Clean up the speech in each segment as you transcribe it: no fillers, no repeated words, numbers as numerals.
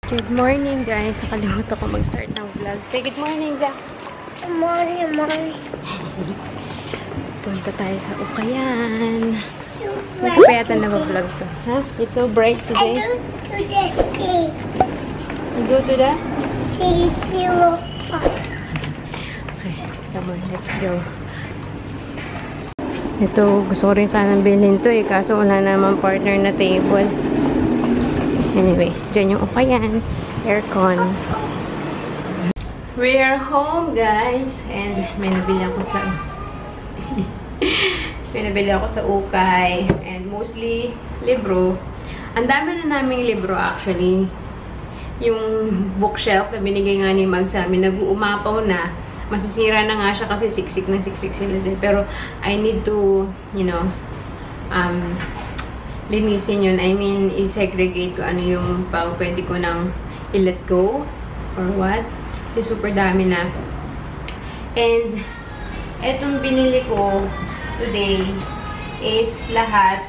Good morning guys. Nakalimutan ko mag-start ng vlog. Say good morning, Zach. Good morning, Mommy. Punta tayo sa Ukayan. Hindi pa yata na mag-vlog to. Huh? It's so bright today. I go to the sea. You go to the? Sea zero. Okay, come on, let's go. Ito, gusto ko rin sanang bilhin to kaso wala naman partner na table. Anyway, dyan yung Ukayan. Aircon. We are home, guys. And may nabili ako sa Ukay. And mostly, libro. Ang dami na naming libro, actually. Yung bookshelf na binigay nga ni Mag sa amin, nag-uumapaw na. Masisira na nga siya kasi siksik na siksik sila. Pero, I need to, you know, linisin yun. I mean, i-segregate ko ano yung pwede ko nang i-let go or what. Kasi super dami na. And, etong binili ko today is lahat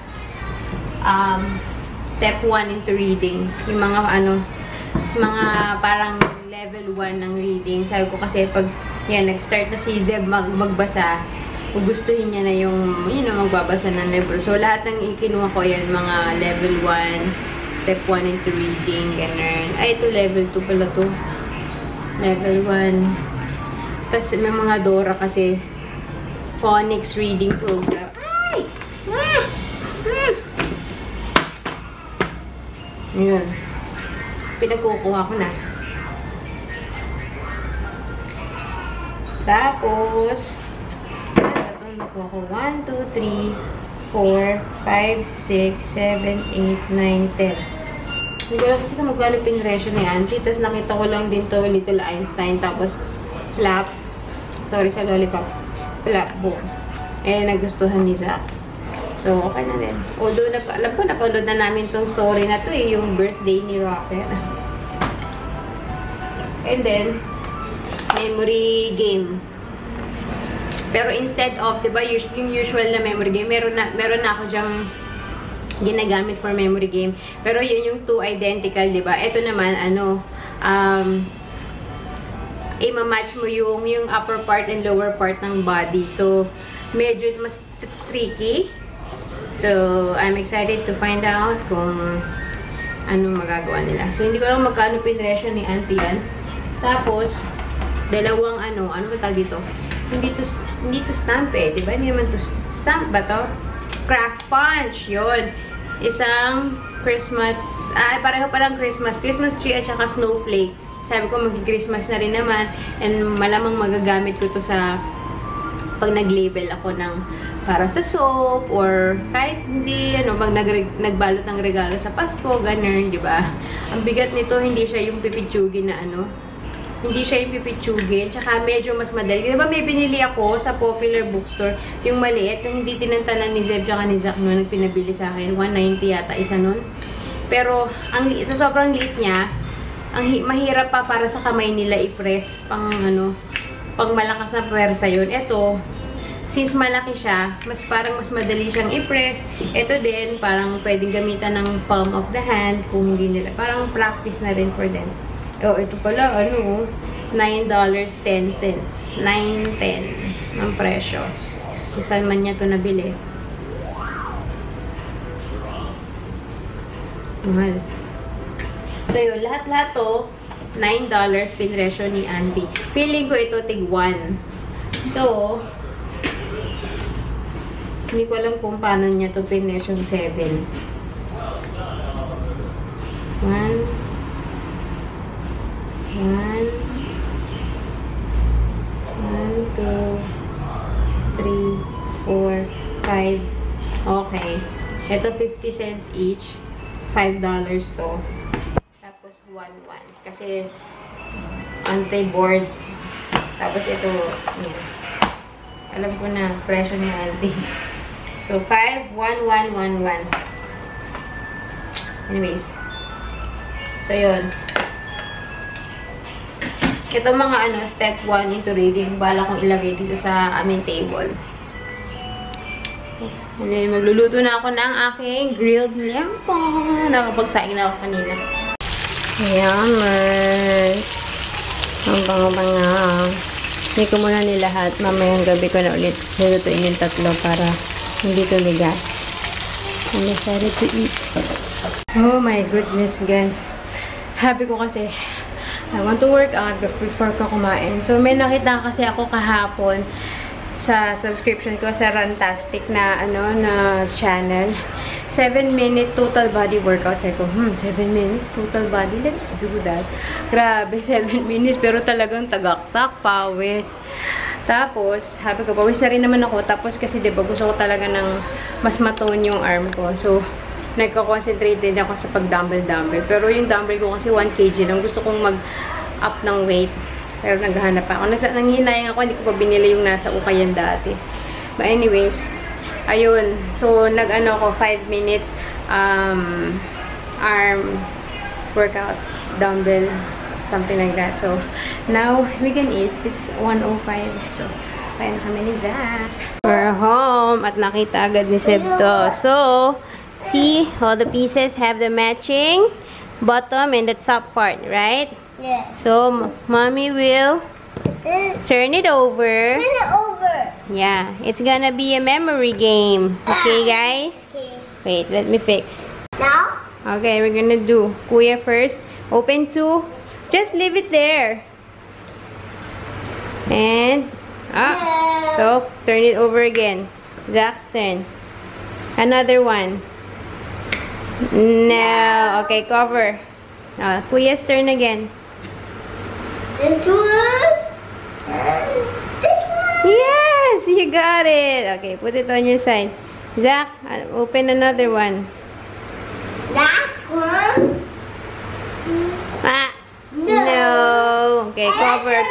step 1 into reading. Yung mga mga parang level 1 ng reading. Sabi ko kasi pag yan, nag-start na si Zeb magbasa, gustuhin niya na yung, magbabasa ng libro. So, lahat ng ikinuha ko yan, mga level 1, step 1 into reading, ganun. Ay, ito level 2 pala to. Level 1. Tapos, may mga Dora kasi, phonics reading program. Ay! Ayan. Pinagkukuha ko na. Tapos, nakuha ko 1, 2, 3, 4, 5, 6, 7, 8, 9, 10. Hindi ko lang kasi kung magkano pinresyo ni Auntie. Tapos nakita ko lang din to Little Einstein. Tapos flap. Sorry sa lollipop. Flap book. Eh, nagustuhan ni Zach. So, okay na din. Although, alam ko, napanood na namin tong story na to yung birthday ni Rocket. And then, memory game. Pero instead of, diba, yung usual na memory game, meron na ako dyang ginagamit for memory game. Pero yun yung two identical, diba? Ito naman, i-match mo yung upper part and lower part ng body. So, medyo mas tricky. So, I'm excited to find out kung anong magagawa nila. So, hindi ko lang magkano pinresyo ni Auntie yan. Tapos, dalawang ano ba tawag dito? Hindi to stamp diba? Hindi naman to stamp ba to? Craft punch, yun. Isang Christmas, pareho palang Christmas tree at saka snowflake. Sabi ko mag-Christmas na rin naman and malamang magagamit ko to sa pag nag-label ako ng para sa soap or kahit hindi, pag nagbalot ng regalo sa Pasko, ganun, diba? Ang bigat nito, hindi siya yung pipitsugin na hindi siya yung pipitsugin. Tsaka medyo mas madali. Diba may binili ako sa Popular Bookstore, yung maliit, yung hindi tinantanan ni Zeb tsaka ni Zach noon, nagpinabili sa akin. 190 yata isa nun. Pero, sa sobrang liit niya, mahirap pa para sa kamay nila i-press. Pang malakas na pwersa yun. Ito, since malaki siya, parang mas madali siyang i-press. Ito din, parang pwedeng gamitan ng palm of the hand kung hindi nila. Parang practice na rin for them. Oh, ito pala, $9.10. 9.10 ang presyo. Kung saan man niya ito nabili. Mahal. So, yun. Lahat-lahat to, $9 pinresyo ni Auntie. Feeling ko ito tig-1. So, hindi ko alam kung paano niya ito pinresyo 7. 1, 2, 3, 4, 5. Okay. Ito 50 cents each. $5 to. Tapos 1. Kasi anti-board. Tapos ito, alam ko na, presyo ni Auntie. So, 5, 1, 1, 1, 1. Anyways. So, yun. Ito mga step 1 into reading. Bala kong ilagay dito sa aming table. Magluluto na ako ng aking grilled lampo. Nakapagsaing na ako kanina. Yummers! Ang bango-bango. Hindi ko muna nilahat. Mamayang gabi ko na ulit nilutuin yung tatlo para hindi tumigas. I'm excited to eat. Oh my goodness, guys. Happy ko kasi I want to work out before ko kumain. So, may nakita kasi ako kahapon sa subscription ko sa Runtastic na, na channel. 7-minute total body workout. Sabi ko, 7 minutes total body? Let's do that. Grabe, 7 minutes. Pero talagang tagaktak, pawis. Tapos, happy ko, pawis na rin naman ako. Tapos kasi, diba, gusto ko talaga ng mas matone yung arm ko. So, nagko-concentrate din ako sa pag-dumbbell. Pero yung dumbbell ko kasi 1 kg lang. Gusto kong mag-up ng weight. Pero naghahanap pa ako. Nanghinayang ako, hindi ko pa binili yung nasa ukayan dati. But anyways, ayun. So, nag-ano ko, 5-minute arm workout, dumbbell, something like that. So, now, we can eat. It's 1:05. So, kaya na kami ni Zach. We're home at nakita agad ni Seb to. So, see, all the pieces have the matching bottom and the top part, right? Yeah. So, mommy will turn it over. Turn it over. Yeah, it's gonna be a memory game. Okay, guys? Okay. Wait, let me fix. Now? Okay, we're gonna do Kuya first. Open 2. Just leave it there. And, so, turn it over again. Zach's turn. Another one. No. Okay, cover. Now, Kuya's turn again. This one. This one. Yes, you got it. Okay, put it on your side. Zach, open another one. That one. Ah, no. Okay, cover.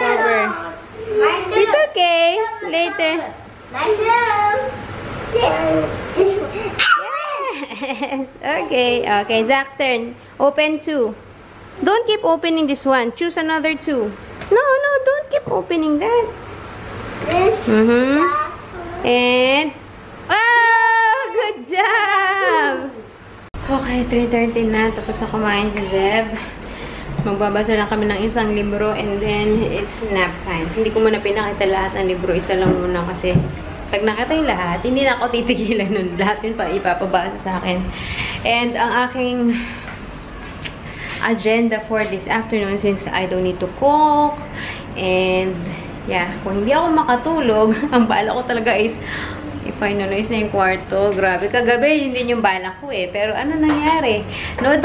It's okay. Later. My turn. This one. Yes. Okay, Zach's turn. Open 2. Don't keep opening this one. Choose another 2. No, don't keep opening that. This. Mm-hmm. That one. And, oh, good job! Okay, 3:30 na. Tapos na kumain si Zeb. Magbabasa lang kami ng isang libro and then it's nap time. Hindi ko muna pinakita lahat ng libro. Isa lang muna kasi pag nakita yung lahat, hindi na ako titigilan nun. Lahat yun pa ipapabasa sa akin. And ang aking agenda for this afternoon, since I don't need to cook and yeah, kung hindi ako makatulog, ang bala ko talaga is i-finalize na yung kwarto. Grabe, kagabi, yun din yung balak ko eh. Pero ano nangyari? Nood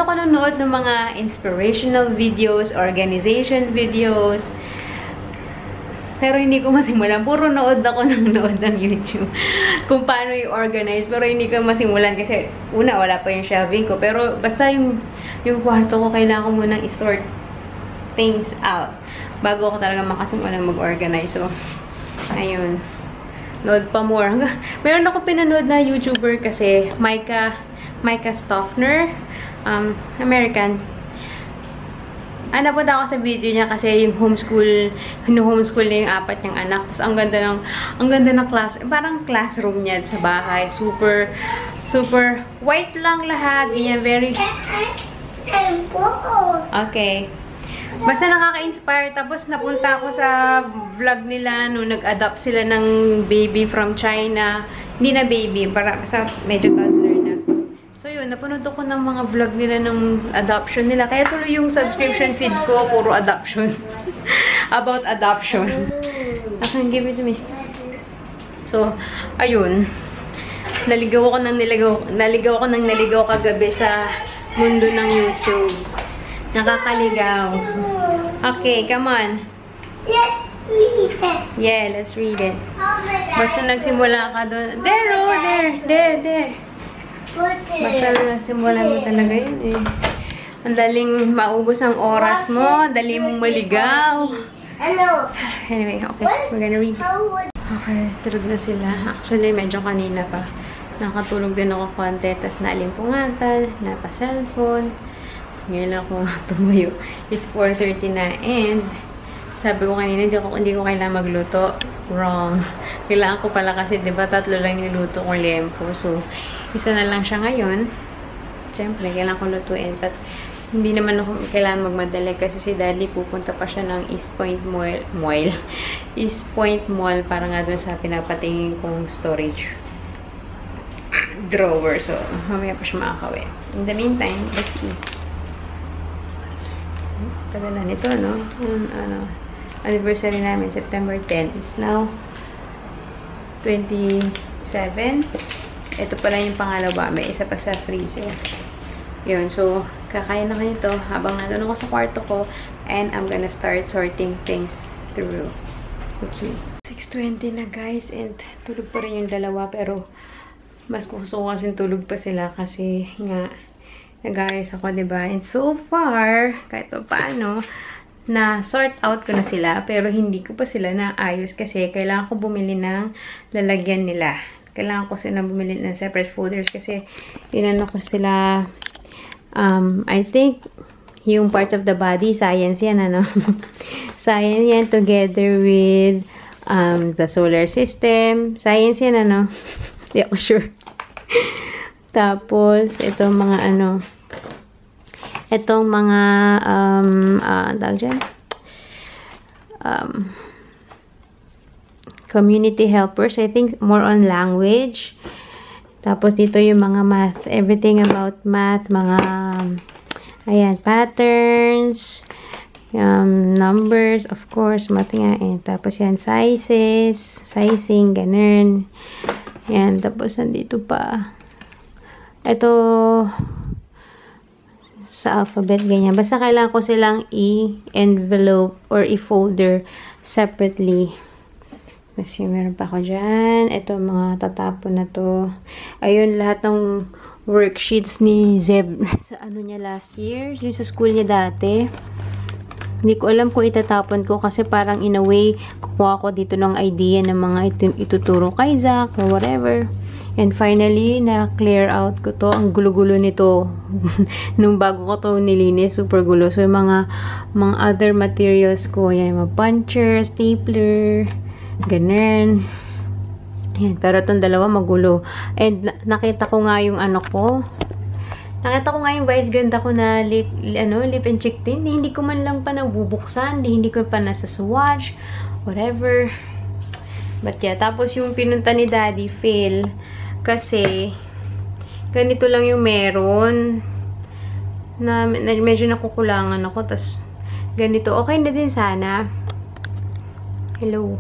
ng mga inspirational videos, organization videos. Pero hindi ko masimulan. Puro nood ng YouTube. Kung paano i-organize. Pero hindi ko masimulan kasi una, wala pa yung shelving ko. Pero basta yung kwarto ko, kailangan ko munang i-sort things out bago ako talaga makasimulan mag-organize. So, ayun. Nood pa more. Meron ako pinanood na YouTuber kasi, Micah Stoffner, American. Napunta ako sa video niya kasi yung homeschool niya yung 4 niyang anak. Tapos ang ganda ng class, parang classroom niya sa bahay. Super white lang lahat. Ganyan, very... Okay. Basta nakaka-inspire. Tapos napunta ako sa vlog nila nung nag-adopt sila ng baby from China. Hindi na baby, basta medyo toddler na. So yun, napanood ako ng mga vlog nila ng adoption nila. Kaya tuloy yung subscription feed ko, puro adoption. About adoption. I can give it to me. So, ayun. Naligaw ako ng naligaw kagabi sa mundo ng YouTube. Nakakaligaw. Okay, come on. Let's read it. Yeah, let's read it. Basta nagsimula ka doon. There. Basta nagsimula mo talaga yun eh. Ang daling maubos ang oras mo. Dali mong maligaw. Anyway, okay. We're gonna read. Okay, tulog na sila. Actually, medyo kanina pa. Nakatulog din ako konti. Tapos naalimpungatan, napa-cellphone. Ngayon ako tumayo. It's 4:30 na and sabi ko kanina, hindi ko kailangan magluto. Wrong. Kailangan ko pala kasi, di ba, 3 lang yung luto kong lempo. So, isa na lang siya ngayon. Siyempre, kailangan ko lutuin. But, hindi naman ako kailangan magmadali kasi si Daddy pupunta pa siya ng East Point Mall. East Point Mall para nga dun sa pinapatingin kong storage drawer. So, mamaya pa siya makakawi. In the meantime, let's see. Tagalan nito, no? Anniversary namin, September 10. It's now 27. Ito pala yung pangalawa. May isa pa sa freezer. Yun. So, kakain ako nito habang nandun ako sa kwarto ko. And I'm gonna start sorting things through. Okay. 6:20 na, guys. And tulog pa rin yung dalawa. Pero, mas gusto ko kasi tulog pa sila. Kasi, nga, nag-ayos ako, diba? And so far, kahit pa paano, na-sort out ko na sila. Pero, hindi ko pa sila naayos kasi kailangan ko bumili ng lalagyan nila. Kailangan ko sila bumili ng separate folders kasi inano ko sila, I think, yung parts of the body, science yan, ano? Science yan together with the solar system. Science yan, ano? Hindi ako sure. Tapos, itong mga, ano, itong mga, tawag dyan? Community helpers. I think more on language. Tapos dito yung mga math. Everything about math. Mga, ayan, patterns. Numbers, of course. Math nga. Tapos yan, sizes. Sizing, ganun. Yan. Tapos nandito pa. Ito, sa alphabet, ganyan. Basta kailangan ko silang i-envelope or i-folder separately. Kasi meron pa ako dyan. Ito, mga tatapon na to. Ayun, lahat ng worksheets ni Zeb sa ano niya last year. Yung sa school niya dati. Hindi ko alam kung itatapon ko kasi parang in a way, kukuha ko dito ng idea ng mga ituturo kay Zach or whatever. And finally, na-clear out ko to. Ang gulo-gulo nito. Nung bago ko to nilinis, super gulo. So, yung mga other materials ko, yan, mga puncher, stapler, ganun. Yan. Pero itong dalawa magulo. And nakita ko nga yung ano ko. Nakita ko nga yung vice ganda ko na lip and cheek tint. Hindi ko man lang pa nabubuksan. Hindi ko pa nasa swatch. Whatever. But yeah. Tapos yung pinunta ni Daddy, fail. Kasi ganito lang yung meron. Na medyo nakukulangan ako. Tapos ganito. Okay na din sana. Hello.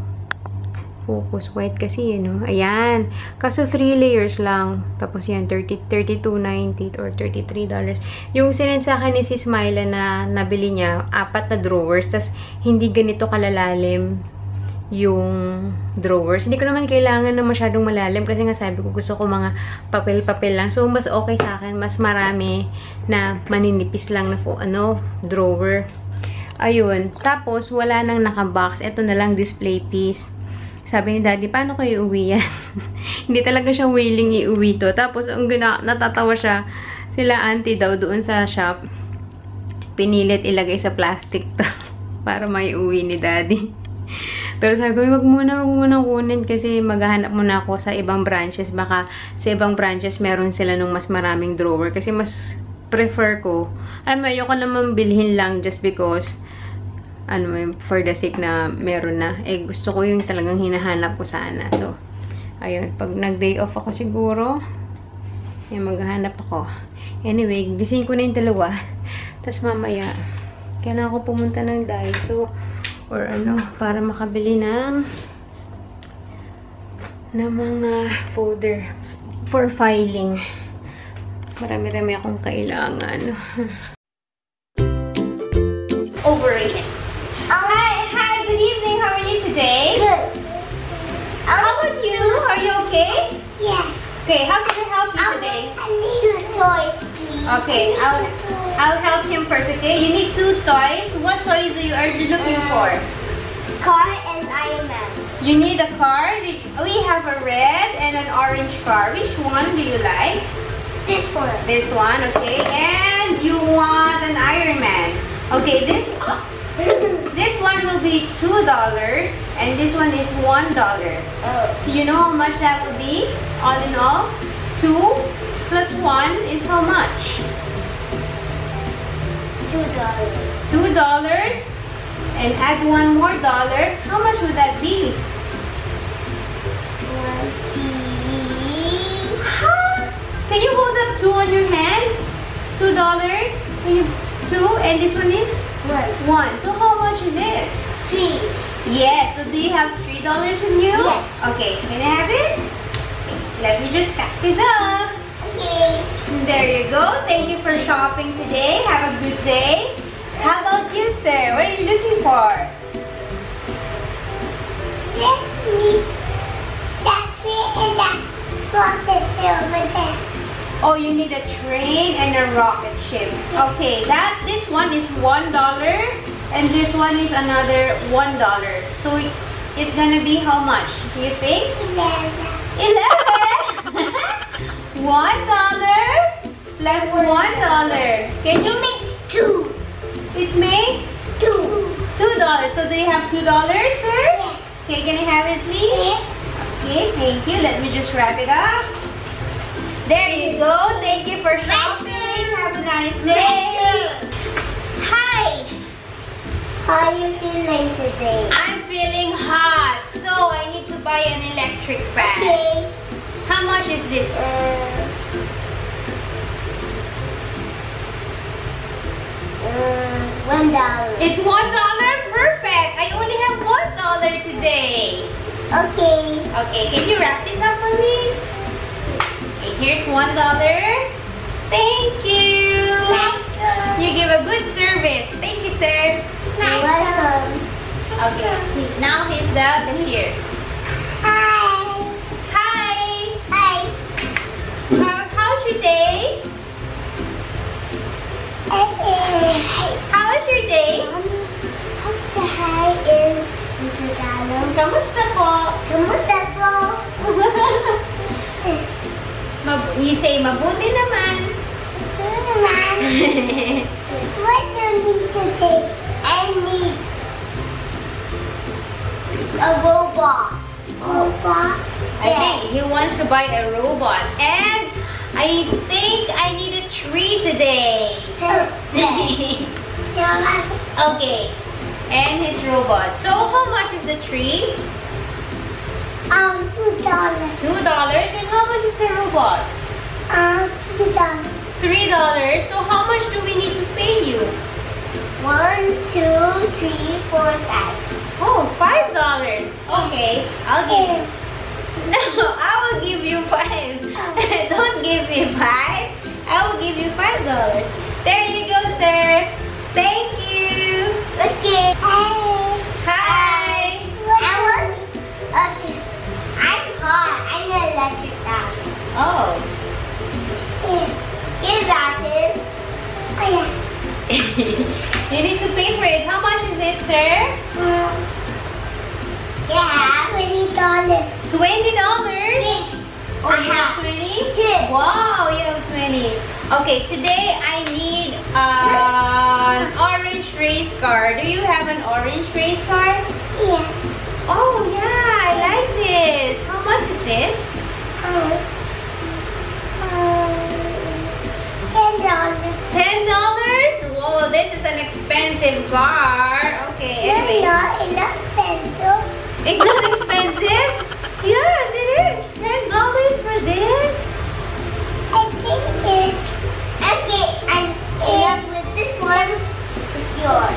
Focus white kasi yun, no? Ayan. Kaso 3 layers lang. Tapos yan, $32.90 or $33. Yung sinend sa akin ni si Smila na nabili niya, 4 na drawers. Tapos hindi ganito kalalalim yung drawers. Hindi ko naman kailangan na masyadong malalim kasi nga sabi ko gusto ko mga papel-papel lang. So, mas okay sa akin. Mas marami na maninipis lang na drawer. Ayun. Tapos, wala nang nakabox. Ito na lang display piece. Sabi ni Daddy, paano ko iuwi yan? Hindi talaga siya willing iuwi to. Tapos, natatawa siya. Sila auntie daw doon sa shop. Pinilit ilagay sa plastic to. Para may uwi ni Daddy. Pero sabi ko, wag muna kunin kasi maghahanap muna ako sa ibang branches. Baka sa ibang branches meron sila nung mas maraming drawer. Kasi mas prefer ko. Alam mo, ayoko naman bilhin lang just because for the sake na meron na. Eh, gusto ko yung talagang hinahanap ko sana. So, ayun. Pag nag-day off ako siguro, maghahanap ako. Anyway, gising ko na yung dalawa. Tapos mamaya, kailangan ko pumunta ng Daiso or para makabili ng mga folder for filing. Marami-rami akong kailangan. Overrated. Hi, good evening. How are you today? Good. How about you? Are you okay? Yeah. Okay, how can I help you today? I need 2 toys, please. Okay, I'll help him first, okay? You need 2 toys. What toys are you looking for? Car and Iron Man. You need a car? We have a red and an orange car. Which one do you like? This one. This one, okay. And you want an Iron Man. Okay, this one will be $2 and this one is $1. Oh. You know how much that would be? All in all, 2 plus 1 is how much? $2. $2 and add one more dollar. How much would that be? 20. Can you hold up 2 on your hand? $2. Can you 2 and this one is 1. So how much is it? 3. Yes. So do you have $3 with you? Yes. Okay. Can I have it? Okay. Let me just pack this up. Okay. There you go. Thank you for shopping today. Have a good day. How about you, sir? What are you looking for? Let me that tree and that rocket over there. Oh, you need a train and a rocket ship. Okay, this one is $1 and this one is another $1. So it's gonna be how much? Do you think? 11. 11. $1 plus $1. Can you It makes 2. It makes 2. $2. So do you have $2, sir? Yes. Okay, can I have it, please? Okay, thank you. Let me just wrap it up. There you go. Thank you for shopping. Have a nice day. Hi. How are you feeling today? I'm feeling hot, so I need to buy an electric fan. Okay. How much is this? $1. It's $1? Perfect. I only have $1 today. Okay. Okay, can you wrap this up for me? Okay, here's $1. Thank you. You give a good service. Thank you, sir. You're welcome. Okay, now he's the cashier. Hi. Hi. Hi. How's your day? How was your day? Hi in Tagalog. Kamusta po? Kamusta po? You say mabuti naman. What do you need today? I need a robot. Robot? I think he wants to buy a robot. And I think I need a tree today. Okay. And his robot. So how much is the tree? $2. $2. And how much is the robot? $2. $3. So how much do we need to pay you? 1, 2, 3, 4, 5. Oh, $5. Okay, I'll give you. No, I will give you 5. Don't give me 5. I will give you $5. There you go, sir. Thank you. Okay. Hi. I'm hot. I'm an electric fan. Oh. Get that. Oh, yes. You need to pay for it. How much is it, sir? Yeah, $20. $20? Oh, you have 20? Yeah. Wow, you have 20. Okay, today I need an orange race car. Do you have an orange race car? Yes. Oh, yeah, I like this. How much is this? $10? Whoa, this is an expensive car. Okay, anyway. Not enough pencil. It's not expensive? Yes, it is. $10 for this? I think it's okay. And with this one, it's yours.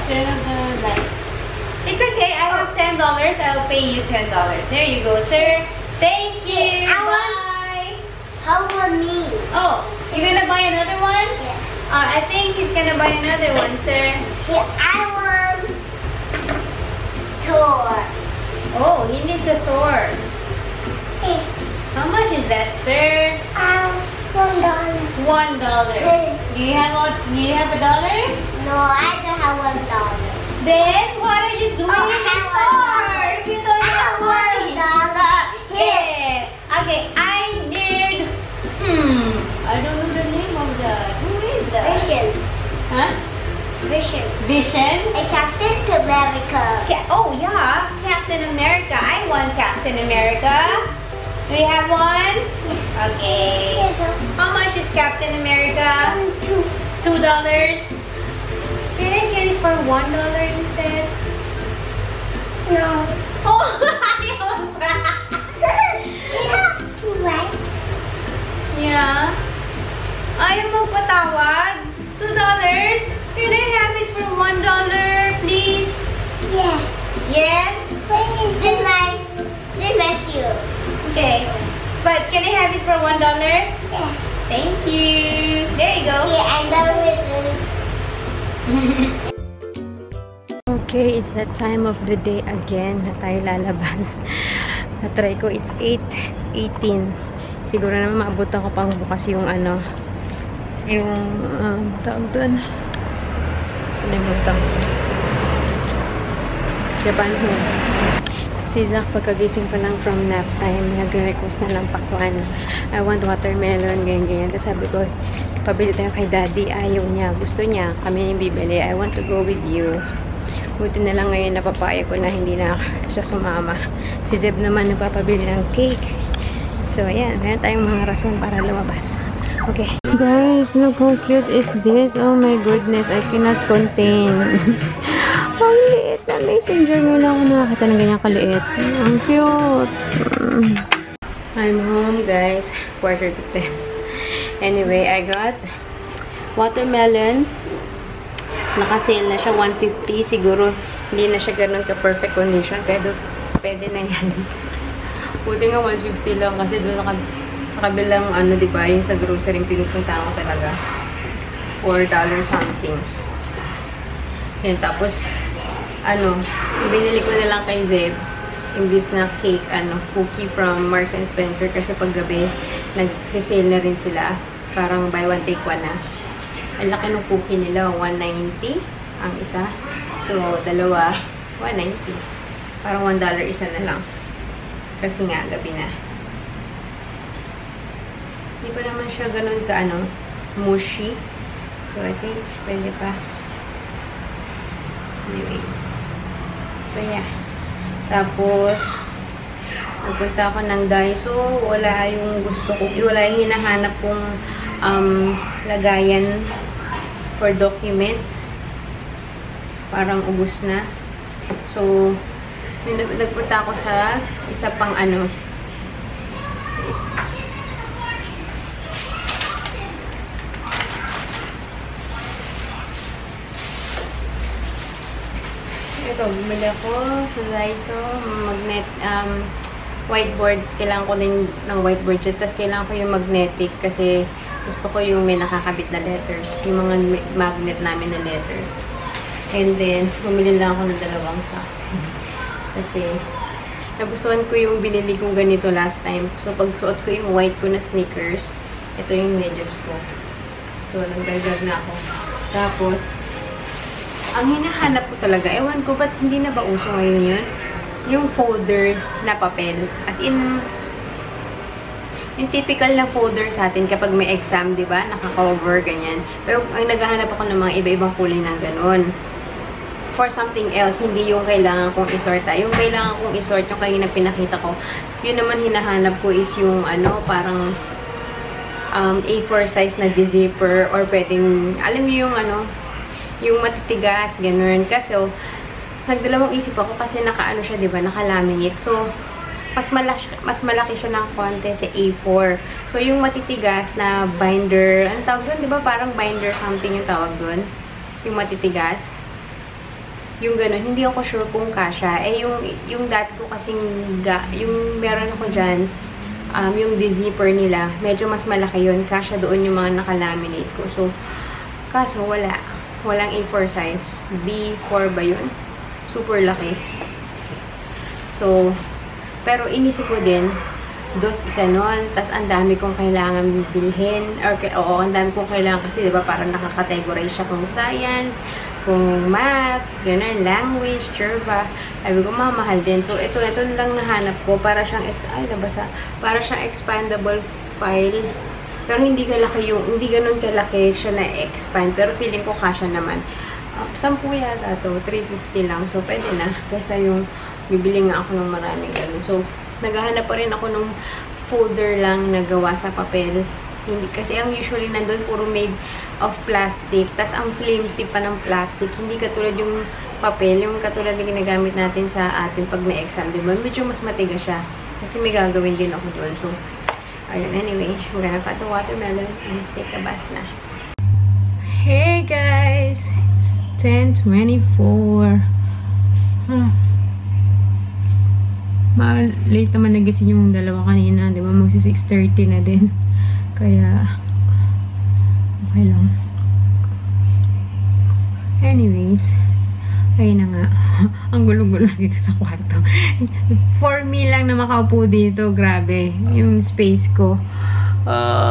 It's okay. I have $10. I'll pay you $10. There you go, sir. Thank you. Bye. How about me? Oh, you're gonna buy another one? Yes. I think he's gonna buy another one, sir. Here, I want Thor. Oh, he needs a Thor. Hey, How much is that, sir? $1. $1. Do you have a dollar? No, I don't have $1. Then what are you doing Oh, in the I have store? If you don't I have have money. $1. Yeah. Okay, I need. I don't know the name of that. Who is that? Vision. Huh? Vision. Vision. A Captain America. Oh yeah, Captain America. I want Captain America. Do you have one? Okay. How much is Captain America? $2. Can I get it for $1 instead? No. Oh, ayaw ba? Right? Yeah. Ayaw magpatawad? $2? Can I have it for $1, please? Yes. Yes? Please. This my shoe. Okay. But can I have it for $1? Yes. Thank you. There you go. Okay, I'm done with this. Okay, it's that time of the day again na tayo lalabas. Na-try ko, it's 8:18. Siguro naman maabutan ko pang bukas yung ano, yung tawag doon. Sinimutan ko. Japan Home. Si Zach, pagkagising pa lang from nap time, nagre-request na lang pakwan. I want watermelon, ganyan-ganyan. Tapos sabi ko, pabili tayo kay daddy. Ayaw niya. Gusto niya. Kami yung bibili. I want to go with you. Buti na lang ngayon napapaya ko na hindi na siya sumama. Si Zeb naman nagpapabili ng cake. So, ayan. Meron tayong mga rason para lumabas. Okay. Guys, look how cute is this. Oh my goodness. I cannot contain. Ang liit na messenger. Ngayon lang ako nakakita ng ganyang kaliit. Ang cute. I'm home, guys. 9:45. Anyway, I got watermelon. Naka-sale na siya, 150. Siguro, hindi na siya ganun ka-perfect condition. Pero, pwede na yan. Buti nga 150 lang kasi doon sa kabilang, ano, diba, yung sa grocery, pinupunta ko talaga. $4 something. Yan, tapos, ano, binili ko na lang kay Zeb, imbis na cake, ano, cookie from Marks & Spencer kasi paggabi, nag-sale na rin sila. Parang buy one, take one na. Ang laki ng cookie nila, 190 ang isa. So, dalawa, 190. Parang $1 isa na lang. Kasi nga, gabi na. Hindi pa naman siya ganun ka, ano, mushy. So, I think, pwede pa. Anyways. So, yeah. Tapos, nagpunta ako ng Daiso. Wala yung gusto ko. Wala yung hinahanap kong lagayan for documents. Parang ubos na. So, nagpunta ako sa isa pang ano. Ito, bumili ako sa Daiso. Magnet, whiteboard. Kailangan ko din ng whiteboard dyan. Tapos kailangan ko yung magnetic kasi gusto ko yung may nakakabit na letters. Yung mga magnet namin na letters. And then, bumili lang ako ng 2 socks. Kasi, nagustuhan ko yung binili kong ganito last time. So, pag suot ko yung white ko na sneakers, ito yung medyas ko. So, nagdagdag na ako. Tapos, ang hinahanap ko talaga, ewan ko, ba't hindi na ba uso ngayon yun? Yung folder na papel. As in, yung typical na folder sa atin kapag may exam, di ba? Naka-cover, ganyan. Pero ang naghahanap ako ng mga iba-ibang kulay ng ganun. For something else, hindi yung kailangan kong isort. Yung kailangan kong isort, yung kanina pinakita ko, yun naman hinahanap ko is yung ano, parang A4 size na zipper or pwedeng, alam niyo yung ano, yung matitigas, ganun. Kaso, nagdalawang isip ako kasi naka-ano siya, di ba? Naka-laminate. So, mas malaki siya ng konti sa A4. So, yung matitigas na binder, ano tawag doon? Di ba parang binder something yung tawag doon? Yung matitigas. Yung gano'n, hindi ako sure kung kasha. Eh, yung dati ko kasing, yung meron ako dyan, yung zipper nila, medyo mas malaki yun. Kasha doon yung mga nakalaminate ko. So, kaso wala. Walang A4 size. B4 ba yun? Super laki. So, pero inisip ko din, isa nun, tas ang dami kong kailangan bilhin, or oo, ang dami kong kailangan kasi, di ba, parang nakakategorize siya kung science, kung math, ganun, language, ba? Sabi ko, mamahal din. So, ito lang nahanap ko, para siyang, para siyang expandable file, pero hindi ganun kalaki siya na-expand, pero feeling ko kasya naman. 10 yata to, 350 lang, so pwede na, kaysa yung bibili nga ako ng maraming gano'n. So, naghahanap pa rin ako ng folder lang na gawa sa papel. Hindi, kasi ang usually nandun puro made of plastic. Tas ang flimsy pa ng plastic. Hindi katulad yung papel, yung katulad na ginagamit natin sa atin pag may exam, diba? Medyo mas matigas siya. Kasi may gagawin din ako doon. So, ayun. Anyway, I'm gonna cut the watermelon and take a bath na. Hey guys! It's 10:24. Late naman nagising yung dalawa kanina, diba? Magsi 6:30 na din. Kaya, okay lang. Anyways, ayun na nga. Ang gulo-gulo dito sa kwarto. For me lang na makaupo dito, grabe. Yung space ko.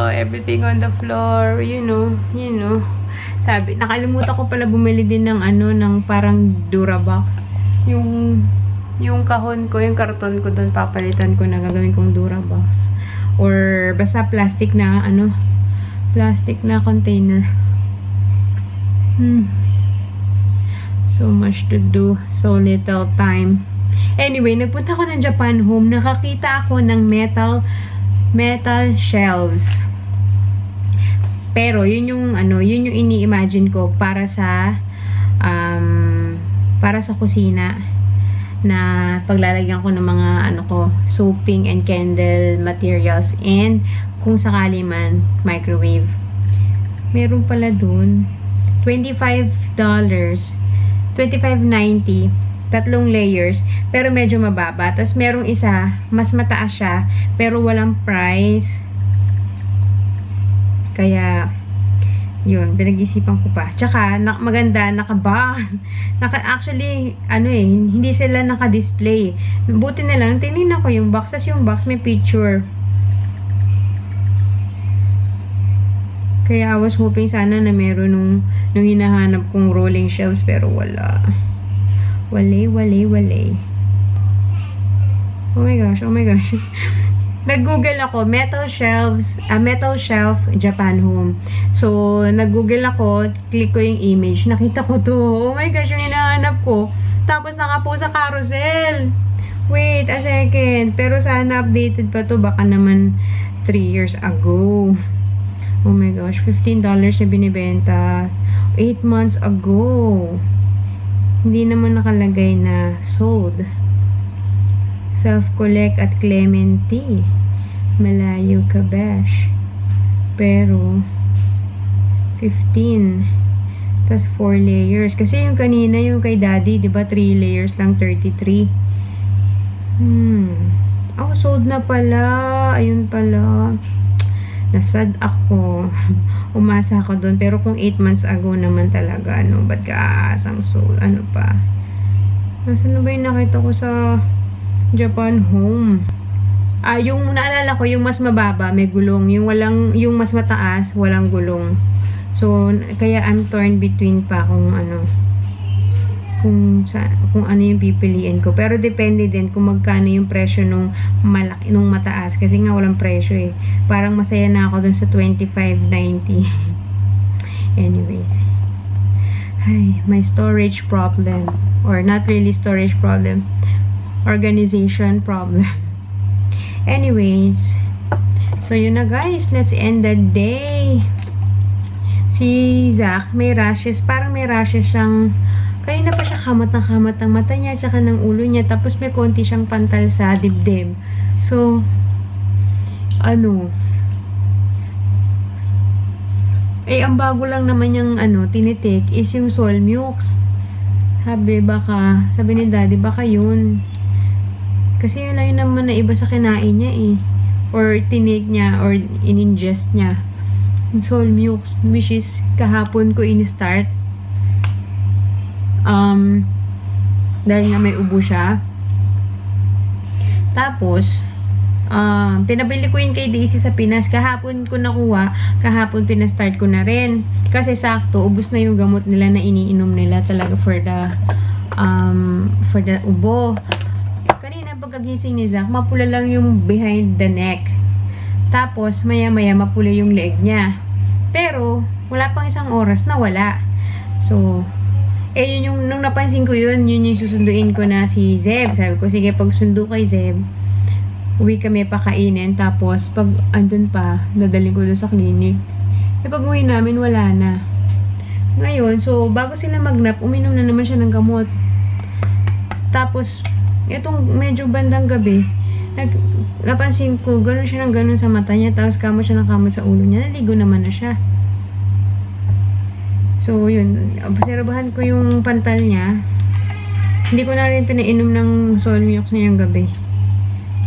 Everything on the floor, you know. Sabi, nakalimutan ko pala bumili din ng ng parang Durabox. Yung kahon ko, yung karton ko doon, papalitan ko na gagawin kong Durabox. Or basta plastic na plastic na container. So much to do, so little time. Anyway, nagpunta ako ng Japan Home. Nakakita ako ng metal shelves. Pero yun yung ini-imagine ko para sa kusina, na paglalagyan ko ng mga soaping and candle materials, and kung sakali man microwave. Meron pala dun $25, $25.90, 3 layers, pero medyo mababa. Tapos merong isa mas mataas siya pero walang price. Kaya yun, pinag-isipan ko pa. Tsaka, maganda, naka-box. Actually, hindi sila naka-display. Buti na lang, tinignan ko yung box. Tapos yung box may picture. Kaya I was hoping sana na meron nung hinahanap kong rolling shelves, pero wala. Wale. Oh my gosh. Nag-google ako, metal shelf Japan Home. So, nag-google ako, click ko yung image, nakita ko to. Oh my gosh, yung hinahanap ko. Tapos nakapost sa carousel. Wait a second. Pero sana updated pa to, baka naman 3 years ago. Oh my gosh, $15 na binibenta. 8 months ago. Hindi naman nakalagay na sold. Self-collect at Clementi. Malayo ka, besh. Pero, 15. Tas 4 layers. Kasi yung kanina, yung kay daddy, diba 3 layers lang, 33. Oh, sold na pala. Ayun pala. Nasad ako. Umasa ako doon. Pero kung 8 months ago naman talaga, ba't ka-aasang sold? Ano pa? Nasaan na ba yung nakita ko sa Japan Home? Yung naalala ko, yung mas mababa, may gulong. Yung mas mataas, walang gulong. So, kaya I'm torn between pa kung ano yung pipiliin ko. Pero depende din kung magkano yung presyo nung mataas. Kasi nga walang presyo eh. Parang masaya na ako dun sa $25.90. Anyways. Ay, my storage problem. Or not really storage problem. Organization problem. Anyways, so yun na guys, let's end the day. Si Zach may rashes, parang may rashes siyang, kanina pa siya kamat ng mata niya tsaka ng ulo niya, tapos may konti siyang pantal sa dibdib. So ang bago lang naman yung tinitik is yung Solmux. Sabi ni daddy, baka yun. Kasi yun lang yun naman na iba sa kinain niya eh. Or tinig niya, or in-ingest niya. Solmux, which is kahapon ko in-start. Dahil nga may ubo siya. Tapos, pinabili ko yun kay Daisy sa Pinas. Kahapon ko nakuha, kahapon pinastart ko na rin. Kasi sakto, ubos na yung gamot nila na iniinom nila talaga for the ubo. Kanina pagkagising ni Zach, mapula lang yung behind the neck. Tapos, maya-maya mapula yung leg niya. Pero, wala pang 1 oras na wala. So, yun yung, nung napansin ko yun yung susunduin ko na si Zeb. Sabi ko, sige, pagsundo kay Zeb, uwi kami pakainin. Tapos, pag andun pa, dadaling ko doon sa clinic. E pag uwi namin, wala na. Ngayon, so, bago sila magnap, uminom na naman siya ng gamot. Tapos, itong medyo bandang gabi, napansin ko, gano'n siya ng gano'n sa mata niya, tapos kamot siya ng kamot sa ulo niya, naligo naman na siya. So, yun, obserbahan ko yung pantal niya. Hindi ko na rin pinainom ng Solmiox ngayong gabi.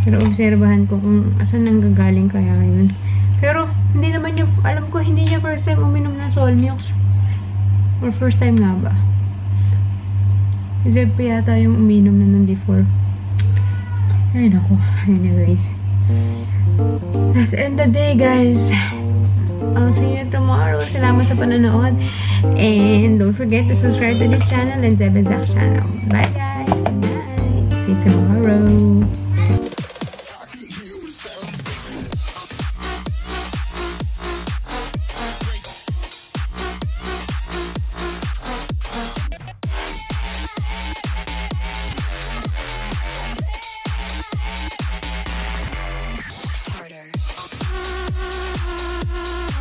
Pero obserbahan ko kung asan nanggagaling kaya yun. Pero, hindi naman yung, alam ko, hindi niya first time uminom ng Solmiox. Or first time nga ba? Kasi pa yata yung uminom na nun before. Ay, naku. Anyways. Let's end the day, guys. I'll see you tomorrow. Salamat sa panonood. And don't forget to subscribe to this channel and Zebazak channel. Bye, guys. Good night. See you tomorrow.